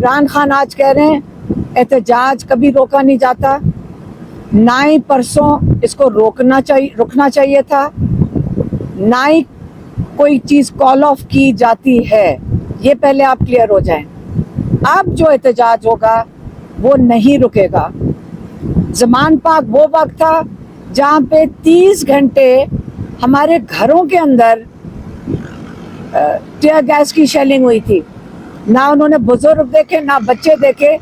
عمران خان آج کہہ رہے ہیں احتجاج کبھی روکا نہیں جاتا، نہ ہی پرسوں اس کو رکنا چاہیے تھا، نہ ہی کوئی چیز کال آف کی جاتی ہے۔ یہ پہلے آپ کلیئر ہو جائیں۔ اب جو احتجاج ہوگا وہ نہیں رکے گا۔ زمان پاک وہ وقت تھا جہاں پہ 30 گھنٹے ہمارے گھروں کے اندر ٹیئر گیس کی شیلنگ ہوئی تھی، نہ انہوں نے بزرگ دیکھے نہ بچے دیکھے،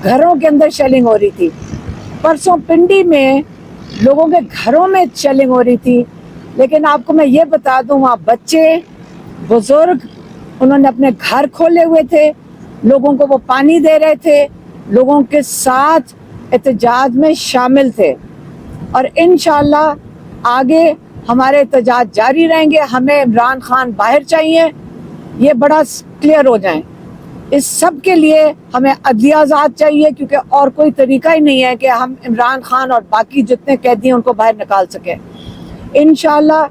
گھروں کے اندر شیلنگ ہو رہی تھی۔ پرسوں پنڈی میں لوگوں کے گھروں میں شیلنگ ہو رہی تھی، لیکن آپ کو میں یہ بتا دوں وہاں بچے بزرگ انہوں نے اپنے گھر کھولے ہوئے تھے، لوگوں کو وہ پانی دے رہے تھے، لوگوں کے ساتھ احتجاج میں شامل تھے، اور انشاءاللہ آگے ہمارے احتجاج جاری رہیں گے۔ ہمیں عمران خان باہر چاہیے، یہ بڑا کلیئر ہو جائیں۔ اس سب کے لیے ہمیں عدلیہ آزاد چاہیے، کیونکہ اور کوئی طریقہ ہی نہیں ہے کہ ہم عمران خان اور باقی جتنے قیدی ہیں ان کو باہر نکال سکیں۔ انشاءاللہ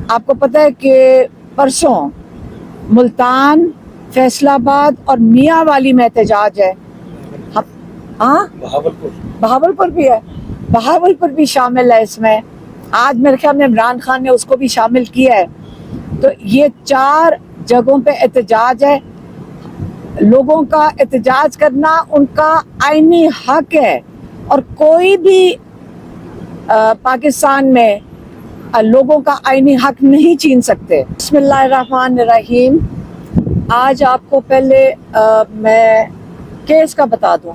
آپ کو پتہ ہے کہ پرسوں ملتان، فیصل آباد اور میاں والی میں احتجاج ہے۔ ہاں بہاولپور بھی ہے، بہاولپور بھی شامل ہے اس میں۔ آج میرے خیال میں عمران خان نے اس کو بھی شامل کیا ہے۔ تو یہ 4 جگہوں پہ احتجاج ہے۔ لوگوں کا احتجاج کرنا ان کا آئینی حق ہے، اور کوئی بھی پاکستان میں لوگوں کا آئینی حق نہیں چھین سکتے۔ بسم اللہ الرحمن الرحیم۔ آج آپ کو پہلے میں کیس کا بتا دوں۔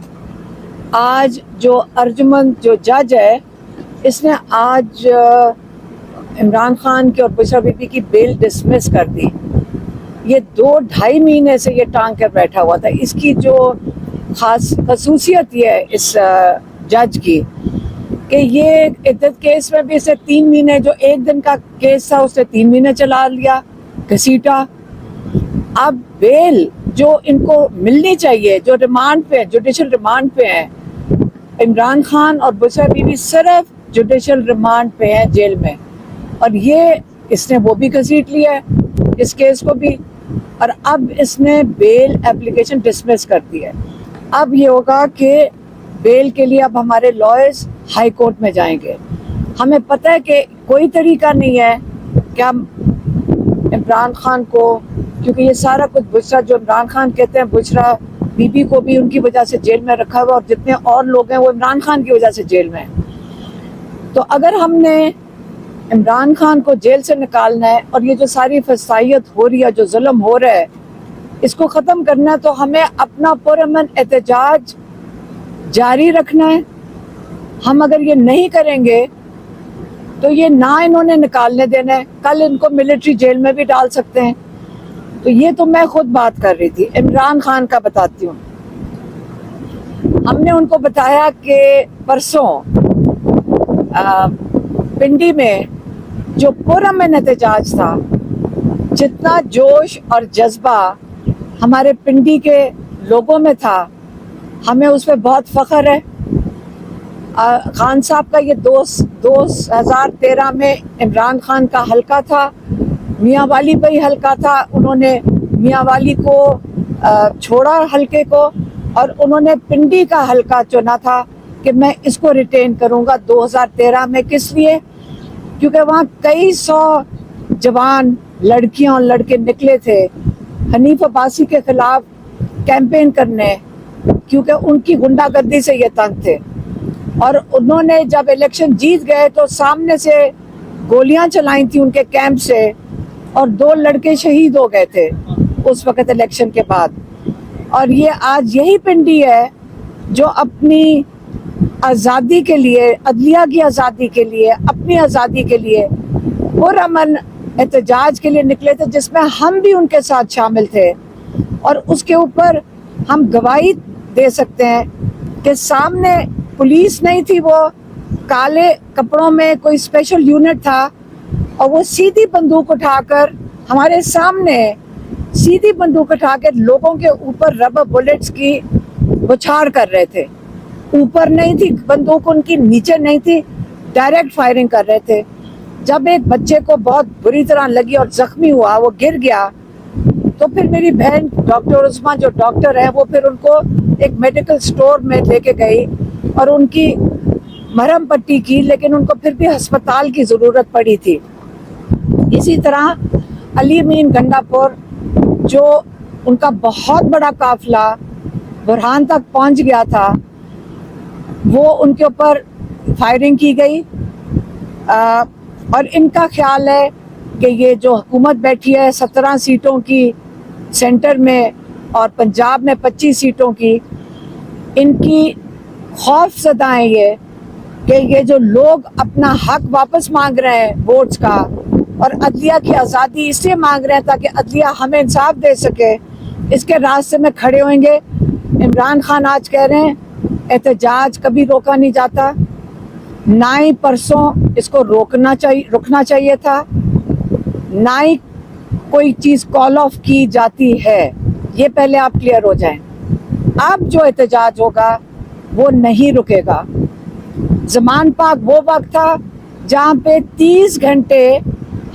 آج جو ارجمند جو جج ہے، اس نے آج عمران خان کی اور بشرا بی بی کی بیل ڈسمس کر دی۔ یہ 2-2.5 مہینے سے یہ ٹانگ کر بیٹھا ہوا تھا۔ اس کی جو خصوصیت یہ ہے اس جج کی کہ یہ عدت کیس میں بھی اسے 3 مہینے، جو 1 دن کا کیس تھا اسے 3 مہینے چلا لیا، گھسیٹا۔ اب بیل جو ان کو ملنی چاہیے، جو ریمانڈ پہ، جوڈیشل ریمانڈ پہ ہیں، عمران خان اور بشرا بی بی صرف جوڈیشل ریمانڈ پہ ہیں جیل میں، اور یہ اس نے وہ بھی گھسیٹ لیا ہے اس کیس کو بھی، اور اب اس نے بیل اپلیکیشن ڈسمس کر دی ہے۔ اب یہ ہوگا کہ بیل کے لیے اب ہمارے لائرز ہائی کورٹ میں جائیں گے۔ ہمیں پتہ ہے کہ کوئی طریقہ نہیں ہے کہ ہم عمران خان کو، کیونکہ یہ سارا کچھ بشرا، جو عمران خان کہتے ہیں بشرا بی بی کو بھی ان کی وجہ سے جیل میں رکھا ہوا، اور جتنے اور لوگ ہیں وہ عمران خان کی وجہ سے جیل میں ہیں۔ تو اگر ہم نے عمران خان کو جیل سے نکالنا ہے، اور یہ جو ساری فسادیت ہو رہی ہے، جو ظلم ہو رہا ہے، اس کو ختم کرنا ہے، تو ہمیں اپنا پرامن احتجاج جاری رکھنا ہے۔ ہم اگر یہ نہیں کریں گے تو یہ نہ انہوں نے نکالنے دینا ہے، کل ان کو ملٹری جیل میں بھی ڈال سکتے ہیں۔ تو یہ تو میں خود بات کر رہی تھی۔ عمران خان کا بتاتی ہوں۔ ہم نے ان کو بتایا کہ پرسوں پنڈی میں جو پرامن احتجاج تھا، جتنا جوش اور جذبہ ہمارے پنڈی کے لوگوں میں تھا، ہمیں اس پہ بہت فخر ہے۔ خان صاحب کا یہ 2013 میں عمران خان کا حلقہ تھا، میاں والی پہ ہی حلقہ تھا، انہوں نے میاں والی کو چھوڑا حلقے کو، اور انہوں نے پنڈی کا حلقہ چنا تھا کہ میں اس کو ریٹین کروں گا 2013 میں۔ کس لیے؟ کیونکہ وہاں کئی 100 جوان لڑکیاں اور لڑکے نکلے تھے حنیف عباسی کے خلاف کیمپین کرنے، کیونکہ ان کی غنڈہ گردی سے یہ تنگ تھے، اور انہوں نے جب الیکشن جیت گئے تو سامنے سے گولیاں چلائیں تھیں ان کے کیمپ سے، اور 2 لڑکے شہید ہو گئے تھے اس وقت الیکشن کے بعد۔ اور یہ آج یہی پنڈی ہے جو اپنی آزادی کے لیے، عدلیہ کی آزادی کے لیے، اپنی آزادی کے لیے پرامن احتجاج کے لیے نکلے تھے، جس میں ہم بھی ان کے ساتھ شامل تھے، اور اس کے اوپر ہم گواہی دے سکتے ہیں کہ سامنے پولیس نہیں تھی، وہ کالے کپڑوں میں کوئی اسپیشل یونٹ تھا، اور وہ سیدھی بندوق اٹھا کر ہمارے سامنے سیدھی بندوق اٹھا کے لوگوں کے اوپر ربر بلٹس کی بچھاڑ کر رہے تھے۔ اوپر نہیں تھی بندوق ان کی، نیچے نہیں تھی، ڈائریکٹ فائرنگ کر رہے تھے۔ جب ایک بچے کو بہت بری طرح لگی اور زخمی ہوا، وہ گر گیا، تو پھر میری بہن ڈاکٹر عثمان جو ڈاکٹر ہے وہ پھر ان کو ایک میڈیکل سٹور میں لے کے گئی اور ان کی مرہم پٹی کی، لیکن ان کو پھر بھی ہسپتال کی ضرورت پڑی تھی۔ اسی طرح علی امین گنڈا پور جو ان کا بہت بڑا قافلہ برہان تک پہنچ گیا تھا، وہ ان کے اوپر فائرنگ کی گئی، اور ان کا خیال ہے کہ یہ جو حکومت بیٹھی ہے 17 سیٹوں کی سینٹر میں اور پنجاب میں 25 سیٹوں کی، ان کی خوف زدہ ہیں یہ کہ یہ جو لوگ اپنا حق واپس مانگ رہے ہیں ووٹس کا، اور عدلیہ کی آزادی اس لیے مانگ رہے ہیں تاکہ عدلیہ ہمیں انصاف دے سکے، اس کے راستے میں کھڑے ہوئیں گے۔ عمران خان آج کہہ رہے ہیں احتجاج کبھی روکا نہیں جاتا، نہ ہی پرسوں اس کو رکنا چاہیے تھا، نہ ہی کوئی چیز کال آف کی جاتی ہے، یہ پہلے آپ کلیئر ہو جائیں۔ اب جو احتجاج ہوگا وہ نہیں رکے گا۔ زمان پاک وہ وقت تھا جہاں پہ 30 گھنٹے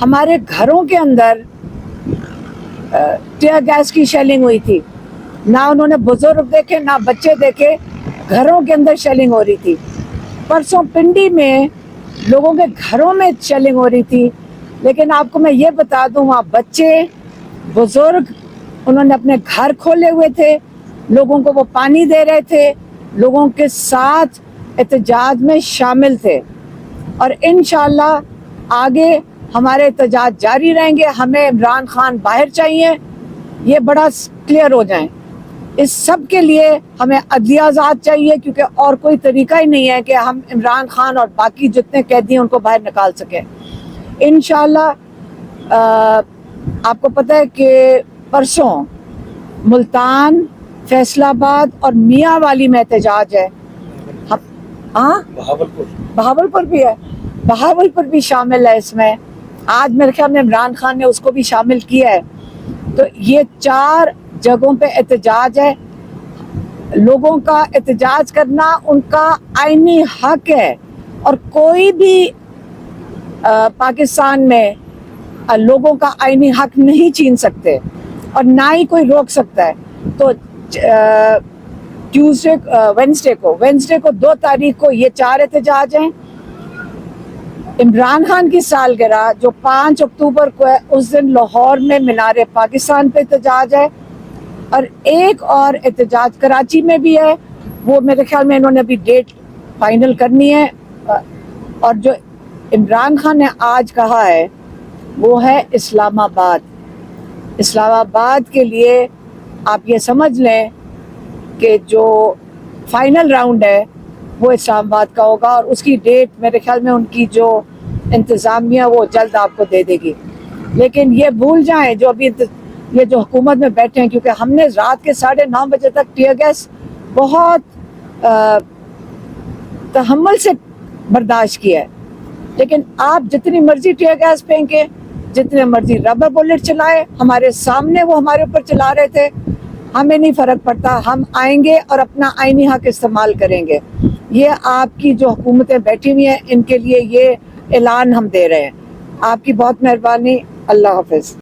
ہمارے گھروں کے اندر ٹیئر گیس کی شیلنگ ہوئی تھی، نہ انہوں نے بزرگ دیکھے نہ بچے دیکھے، گھروں کے اندر شیلنگ ہو رہی تھی۔ پرسوں پنڈی میں لوگوں کے گھروں میں شیلنگ ہو رہی تھی، لیکن آپ کو میں یہ بتا دوں وہاں بچے بزرگ انہوں نے اپنے گھر کھولے ہوئے تھے، لوگوں کو وہ پانی دے رہے تھے، لوگوں کے ساتھ احتجاج میں شامل تھے، اور انشاءاللہ آگے ہمارے احتجاج جاری رہیں گے۔ ہمیں عمران خان باہر چاہیے، یہ بڑا کلیئر ہو جائیں۔ اس سب کے لیے ہمیں عدلیہ آزاد چاہیے، کیونکہ اور کوئی طریقہ ہی نہیں ہے کہ ہم عمران خان اور باقی جتنے قیدی ہیں ان کو باہر نکال سکیں۔ انشاءاللہ آپ کو پتہ ہے کہ پرسوں ملتان، فیصل آباد اور میاں والی میں احتجاج ہے۔ ہاں بہاولپور بھی ہے، بہاولپور بھی شامل ہے اس میں۔ آج میرے خیال میں عمران خان نے اس کو بھی شامل کیا ہے۔ تو یہ 4 جگہوں پہ احتجاج ہے۔ لوگوں کا احتجاج کرنا ان کا آئینی حق ہے، اور کوئی بھی پاکستان میں لوگوں کا آئینی حق نہیں چھین سکتے، اور نہ ہی کوئی روک سکتا ہے۔ تو وینسڈے کو 2 تاریخ کو یہ 4 احتجاج ہیں۔ عمران خان کی سالگرہ جو 5 اکتوبر کو ہے، اس دن لاہور میں مینار پاکستان پہ احتجاج ہے، اور ایک اور احتجاج کراچی میں بھی ہے، وہ میرے خیال میں انہوں نے ابھی ڈیٹ فائنل کرنی ہے۔ اور جو عمران خان نے آج کہا ہے وہ ہے اسلام آباد۔ اسلام آباد کے لیے آپ یہ سمجھ لیں کہ جو فائنل راؤنڈ ہے وہ اسلام آباد کا ہوگا، اور اس کی ڈیٹ میرے خیال میں ان کی جو انتظامیہ وہ جلد آپ کو دے دے گی۔ لیکن یہ بھول جائیں جو ابھی یہ جو حکومت میں بیٹھے ہیں، کیونکہ ہم نے رات کے 9:30 بجے تک ٹیئر گیس بہت تحمل سے برداشت کیا ہے، لیکن آپ جتنی مرضی ٹیئر گیس پھینکیں، جتنے مرضی ربر بلٹ چلائے، ہمارے سامنے وہ ہمارے اوپر چلا رہے تھے، ہمیں نہیں فرق پڑتا، ہم آئیں گے اور اپنا آئینی حق استعمال کریں گے۔ یہ آپ کی جو حکومتیں بیٹھی ہوئی ہیں ان کے لیے یہ اعلان ہم دے رہے ہیں۔ آپ کی بہت مہربانی، اللہ حافظ۔